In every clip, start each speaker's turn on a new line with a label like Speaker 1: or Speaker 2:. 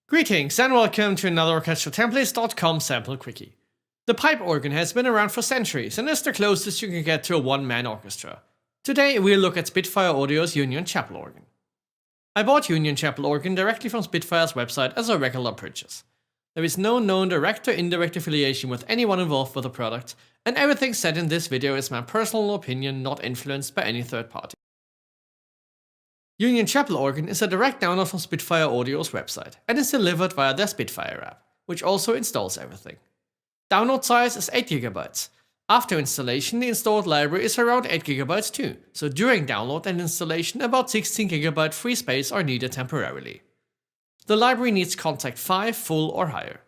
Speaker 1: Greetings and welcome to another orchestraltemplates.com sample quickie. The pipe organ has been around for centuries and is the closest you can get to a one-man orchestra. Today we'll look at Spitfire Audio's Union Chapel organ. I bought Union Chapel organ directly from Spitfire's website as a regular purchase. There is no known direct or indirect affiliation with anyone involved with the product, and everything said in this video is my personal opinion, not influenced by any third party. Union Chapel organ is a direct download from Spitfire Audio's website and is delivered via their Spitfire app, which also installs everything. Download size is 8 GB. After installation, the installed library is around 8 GB too, so during download and installation about 16 GB free space are needed temporarily. The library needs contact 5, full or higher.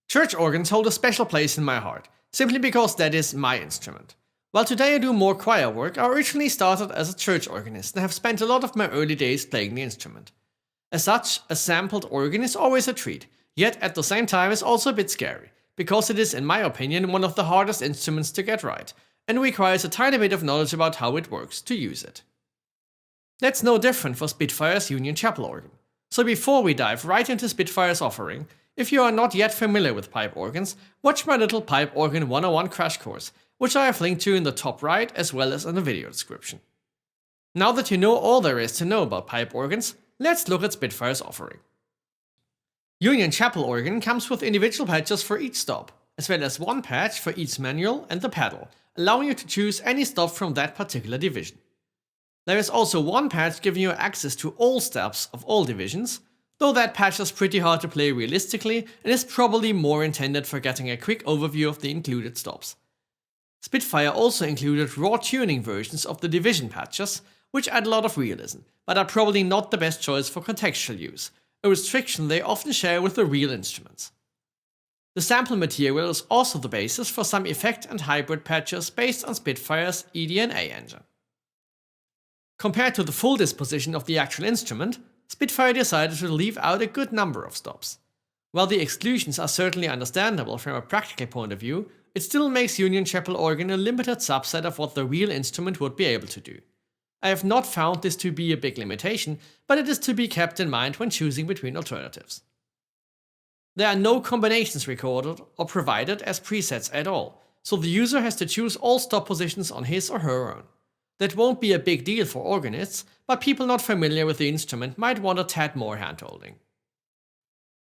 Speaker 1: Church organs hold a special place in my heart, simply because that is my instrument. While today I do more choir work, I originally started as a church organist and have spent a lot of my early days playing the instrument. As such, a sampled organ is always a treat, yet at the same time is also a bit scary, because it is, in my opinion, one of the hardest instruments to get right, and requires a tiny bit of knowledge about how it works to use it. That's no different for Spitfire's Union Chapel organ. So before we dive right into Spitfire's offering, if you are not yet familiar with pipe organs, watch my little Pipe Organ 101 crash course, which I have linked to in the top right as well as in the video description. Now that you know all there is to know about pipe organs, let's look at Spitfire's offering. Union Chapel organ comes with individual patches for each stop, as well as one patch for each manual and the pedal, allowing you to choose any stop from that particular division. There is also one patch giving you access to all steps of all divisions, though that patch is pretty hard to play realistically and is probably more intended for getting a quick overview of the included stops. Spitfire also included raw tuning versions of the division patches, which add a lot of realism, but are probably not the best choice for contextual use, a restriction they often share with the real instruments. The sample material is also the basis for some effect and hybrid patches based on Spitfire's eDNA engine. Compared to the full disposition of the actual instrument, Spitfire decided to leave out a good number of stops. While the exclusions are certainly understandable from a practical point of view, it still makes Union Chapel organ a limited subset of what the real instrument would be able to do. I have not found this to be a big limitation, but it is to be kept in mind when choosing between alternatives. There are no combinations recorded or provided as presets at all, so the user has to choose all stop positions on his or her own. That won't be a big deal for organists, but people not familiar with the instrument might want a tad more handholding.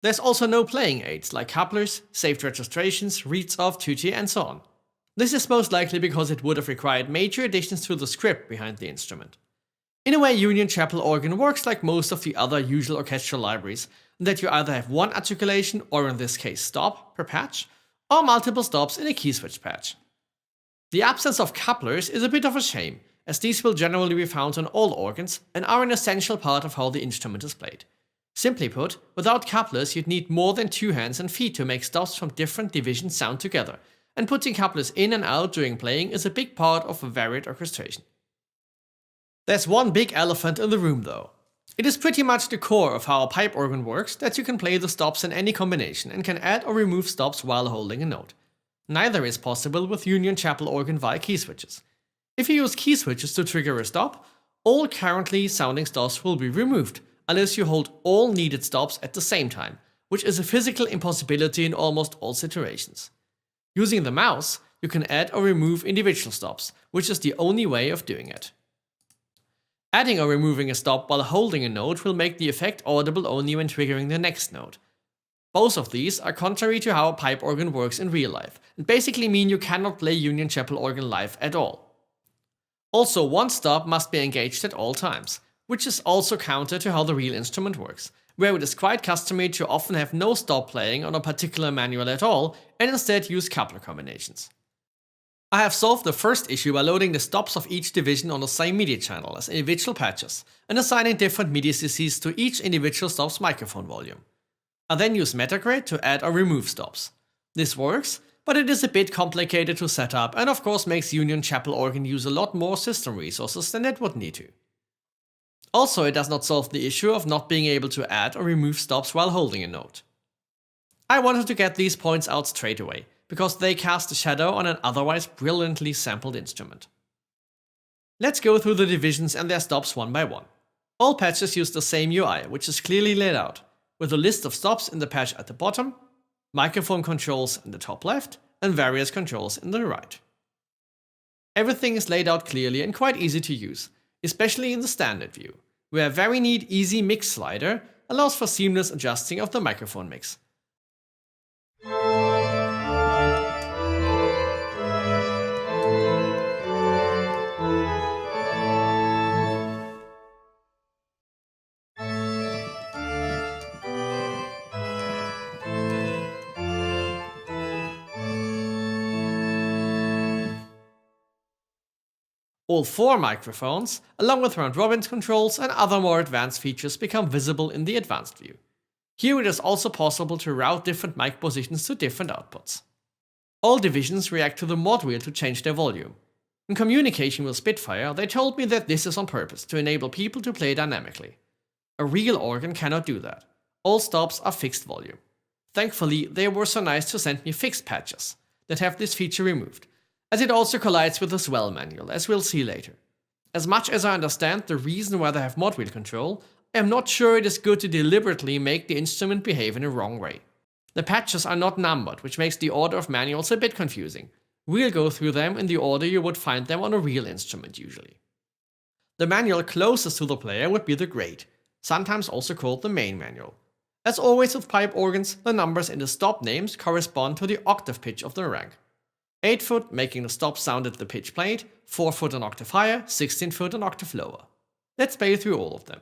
Speaker 1: There's also no playing aids like couplers, saved registrations, reads of, tutti, and so on. This is most likely because it would have required major additions to the script behind the instrument. In a way, Union Chapel organ works like most of the other usual orchestral libraries, in that you either have one articulation, or in this case stop, per patch, or multiple stops in a key switch patch. The absence of couplers is a bit of a shame, as these will generally be found on all organs and are an essential part of how the instrument is played. Simply put, without couplers you'd need more than 2 hands and feet to make stops from different divisions sound together, and putting couplers in and out during playing is a big part of a varied orchestration. There's one big elephant in the room though. It is pretty much the core of how a pipe organ works that you can play the stops in any combination and can add or remove stops while holding a note. Neither is possible with Union Chapel organ via key switches. If you use key switches to trigger a stop, all currently sounding stops will be removed, unless you hold all needed stops at the same time, which is a physical impossibility in almost all situations. Using the mouse, you can add or remove individual stops, which is the only way of doing it. Adding or removing a stop while holding a note will make the effect audible only when triggering the next note. Both of these are contrary to how a pipe organ works in real life, and basically mean you cannot play Union Chapel organ live at all. Also, one stop must be engaged at all times, which is also counter to how the real instrument works, where it is quite customary to often have no stop playing on a particular manual at all and instead use coupler combinations. I have solved the first issue by loading the stops of each division on the same MIDI channel as individual patches and assigning different MIDI CCs to each individual stop's microphone volume. I then use Metagrid to add or remove stops. This works, but it is a bit complicated to set up and of course makes Union Chapel organ use a lot more system resources than it would need to. Also, it does not solve the issue of not being able to add or remove stops while holding a note. I wanted to get these points out straight away, because they cast a shadow on an otherwise brilliantly sampled instrument. Let's go through the divisions and their stops one by one. All patches use the same UI, which is clearly laid out, with a list of stops in the patch at the bottom, microphone controls in the top left, and various controls in the right. Everything is laid out clearly and quite easy to use, especially in the standard view, where a very neat easy mix slider allows for seamless adjusting of the microphone mix. All 4 microphones, along with round-robin controls and other more advanced features, become visible in the advanced view. Here it is also possible to route different mic positions to different outputs. All divisions react to the mod wheel to change their volume. In communication with Spitfire, they told me that this is on purpose to enable people to play dynamically. A real organ cannot do that. All stops are fixed volume. Thankfully, they were so nice to send me fixed patches that have this feature removed, as it also collides with the swell manual, as we'll see later. As much as I understand the reason why they have mod wheel control, I am not sure it is good to deliberately make the instrument behave in a wrong way. The patches are not numbered, which makes the order of manuals a bit confusing. We'll go through them in the order you would find them on a real instrument usually. The manual closest to the player would be the grade, sometimes also called the main manual. As always with pipe organs, the numbers in the stop names correspond to the octave pitch of the rank. 8 foot making the stop sound at the pitch played, 4 foot an octave higher, 16 foot an octave lower. Let's play through all of them.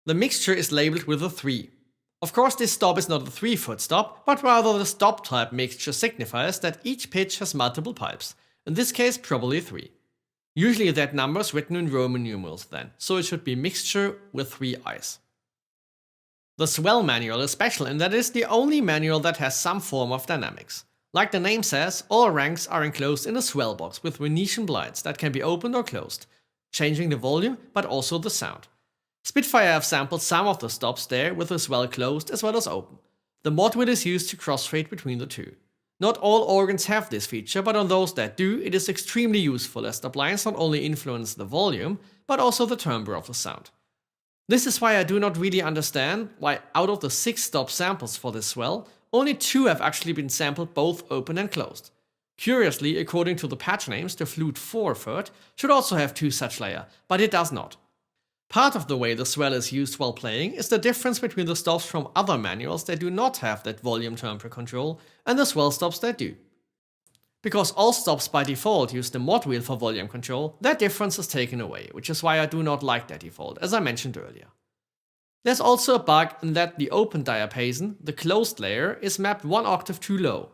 Speaker 1: The mixture is labeled with a 3. Of course, this stop is not a 3-foot stop, but rather the stop type mixture signifies that each pitch has multiple pipes, in this case probably 3. Usually that number is written in Roman numerals then, so it should be mixture with 3 I's. The swell manual is special in that it is the only manual that has some form of dynamics. Like the name says, all ranks are enclosed in a swell box with Venetian blinds that can be opened or closed, changing the volume but also the sound. Spitfire have sampled some of the stops there with the swell closed as well as open. The mod wheel is used to crossfade between the two. Not all organs have this feature, but on those that do, it is extremely useful as the blinds not only influence the volume, but also the timbre of the sound. This is why I do not really understand why out of the 6 stop samples for this swell, only 2 have actually been sampled both open and closed. Curiously, according to the patch names, the Flute 4 third should also have 2 such layers, but it does not. Part of the way the swell is used while playing is the difference between the stops from other manuals that do not have that volume timbre control and the swell stops that do. Because all stops by default use the mod wheel for volume control, that difference is taken away, which is why I do not like that default, as I mentioned earlier. There's also a bug in that the open diapason, the closed layer, is mapped 1 octave too low.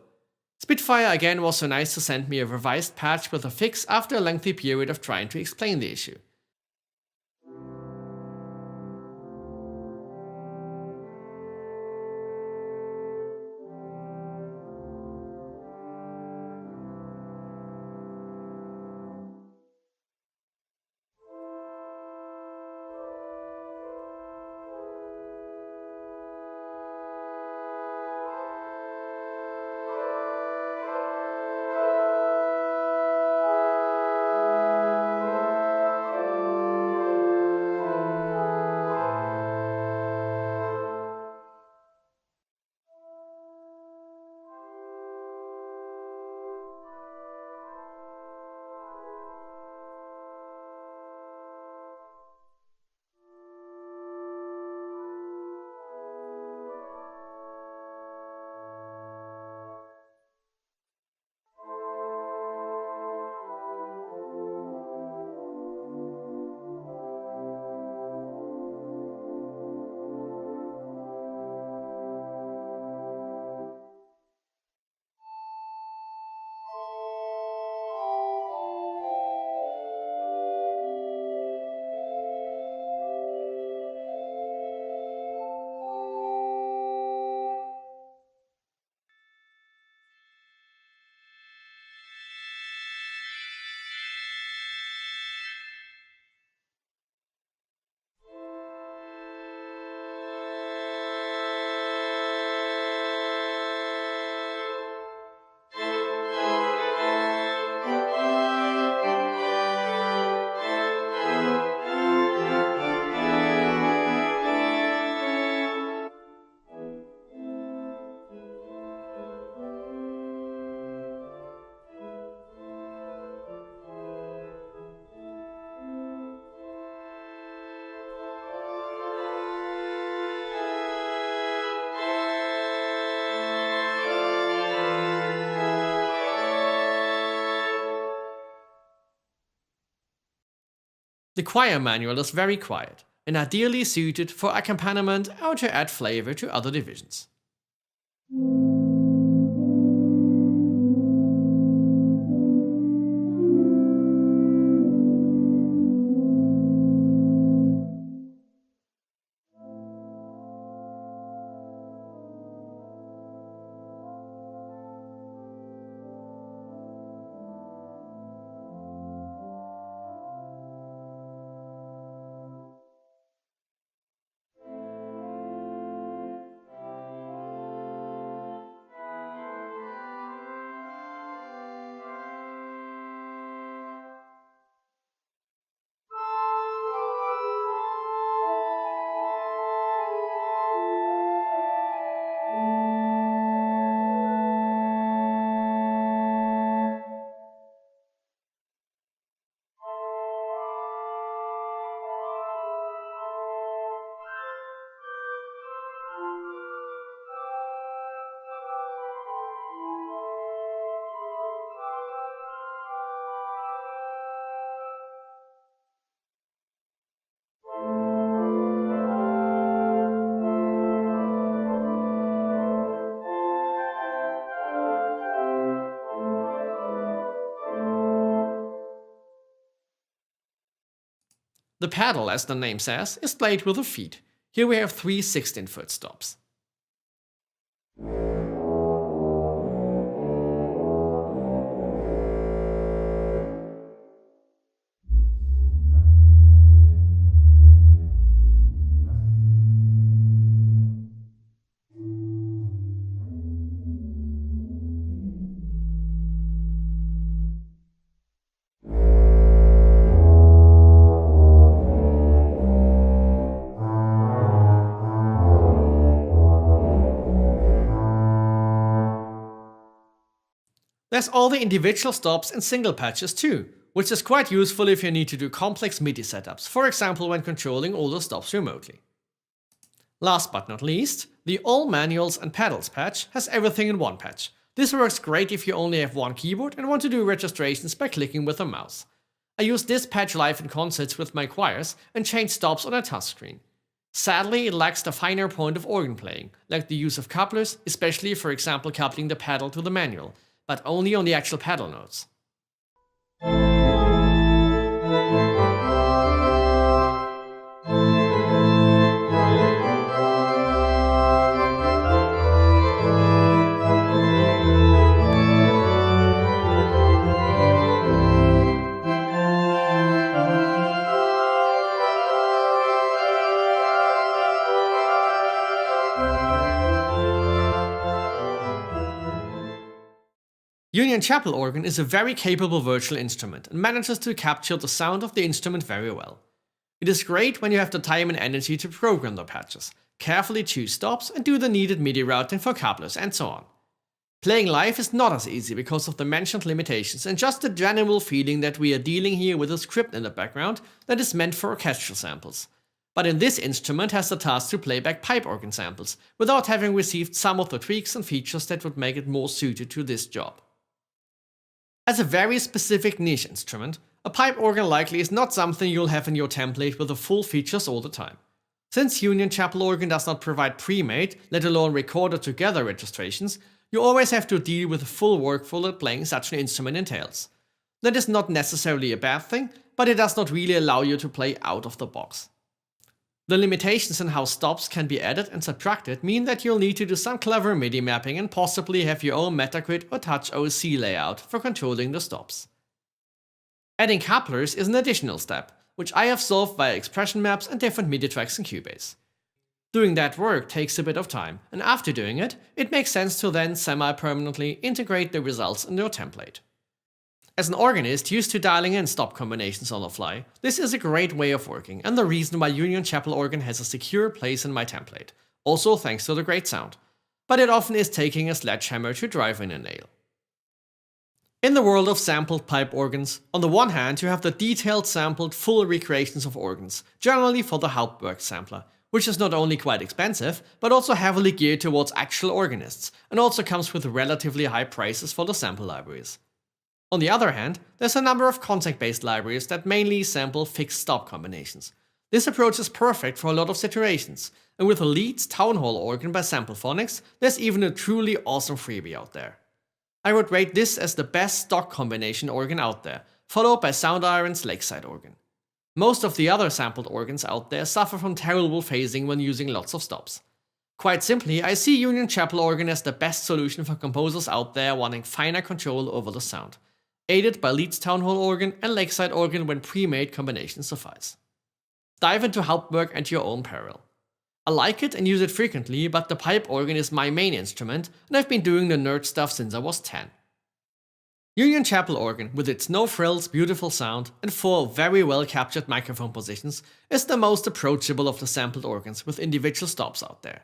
Speaker 1: Spitfire again was so nice to send me a revised patch with a fix after a lengthy period of trying to explain the issue. The choir manual is very quiet, and ideally suited for accompaniment or to add flavor to other divisions. The pedal, as the name says, is played with the feet. Here we have 3 16-foot stops. There's all the individual stops in single patches too, which is quite useful if you need to do complex MIDI setups, for example when controlling all the stops remotely. Last but not least, the All Manuals and Pedals patch has everything in one patch. This works great if you only have one keyboard and want to do registrations by clicking with a mouse. I use this patch live in concerts with my choirs and change stops on a touchscreen. Sadly, it lacks the finer point of organ playing, like the use of couplers, especially for example coupling the pedal to the manual, but only on the actual pedal notes. Union Chapel organ is a very capable virtual instrument and manages to capture the sound of the instrument very well. It is great when you have the time and energy to program the patches, carefully choose stops and do the needed MIDI routing for couplers and so on. Playing live is not as easy because of the mentioned limitations and just the general feeling that we are dealing here with a script in the background that is meant for orchestral samples. But in this instrument has the task to play back pipe organ samples, without having received some of the tweaks and features that would make it more suited to this job. As a very specific niche instrument, a pipe organ likely is not something you'll have in your template with the full features all the time. Since Union Chapel organ does not provide pre-made, let alone recorded together registrations, you always have to deal with the full workflow that playing such an instrument entails. That is not necessarily a bad thing, but it does not really allow you to play out of the box. The limitations in how stops can be added and subtracted mean that you'll need to do some clever MIDI mapping and possibly have your own Metagrid or Touch OC layout for controlling the stops. Adding couplers is an additional step, which I have solved via expression maps and different MIDI tracks in Cubase. Doing that work takes a bit of time, and after doing it, it makes sense to then semi-permanently integrate the results in your template. As an organist used to dialing in stop combinations on the fly, this is a great way of working and the reason why Union Chapel organ has a secure place in my template, also thanks to the great sound. But it often is taking a sledgehammer to drive in a nail. In the world of sampled pipe organs, on the one hand you have the detailed sampled full recreations of organs, generally for the Hauptwerk sampler, which is not only quite expensive, but also heavily geared towards actual organists, and also comes with relatively high prices for the sample libraries. On the other hand, there's a number of contact-based libraries that mainly sample fixed stop combinations. This approach is perfect for a lot of situations, and with the Leeds Town Hall organ by Samplephonics, there's even a truly awesome freebie out there. I would rate this as the best stock combination organ out there, followed by Soundiron's Lakeside organ. Most of the other sampled organs out there suffer from terrible phasing when using lots of stops. Quite simply, I see Union Chapel organ as the best solution for composers out there wanting finer control over the sound, aided by Leeds Town Hall organ and Lakeside organ when pre-made combinations suffice. Dive into Hauptwerk at your own peril. I like it and use it frequently, but the pipe organ is my main instrument and I've been doing the nerd stuff since I was 10. Union Chapel organ, with its no-frills beautiful sound and 4 very well captured microphone positions, is the most approachable of the sampled organs with individual stops out there.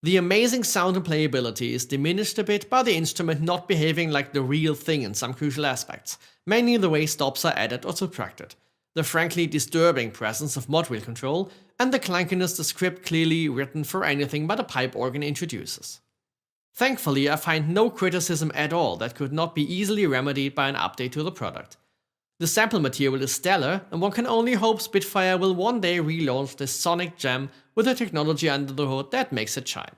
Speaker 1: The amazing sound and playability is diminished a bit by the instrument not behaving like the real thing in some crucial aspects, mainly the way stops are added or subtracted, the frankly disturbing presence of mod wheel control, and the clunkiness the script clearly written for anything but a pipe organ introduces. Thankfully, I find no criticism at all that could not be easily remedied by an update to the product. The sample material is stellar, and one can only hope Spitfire will one day relaunch this sonic gem with a technology under the hood that makes it shine.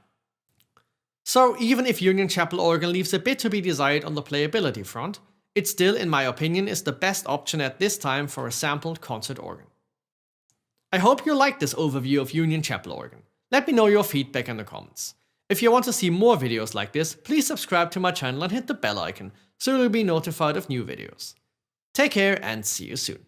Speaker 1: So even if Union Chapel organ leaves a bit to be desired on the playability front, it still, in my opinion, is the best option at this time for a sampled concert organ. I hope you liked this overview of Union Chapel organ. Let me know your feedback in the comments. If you want to see more videos like this, please subscribe to my channel and hit the bell icon so you'll be notified of new videos. Take care and see you soon.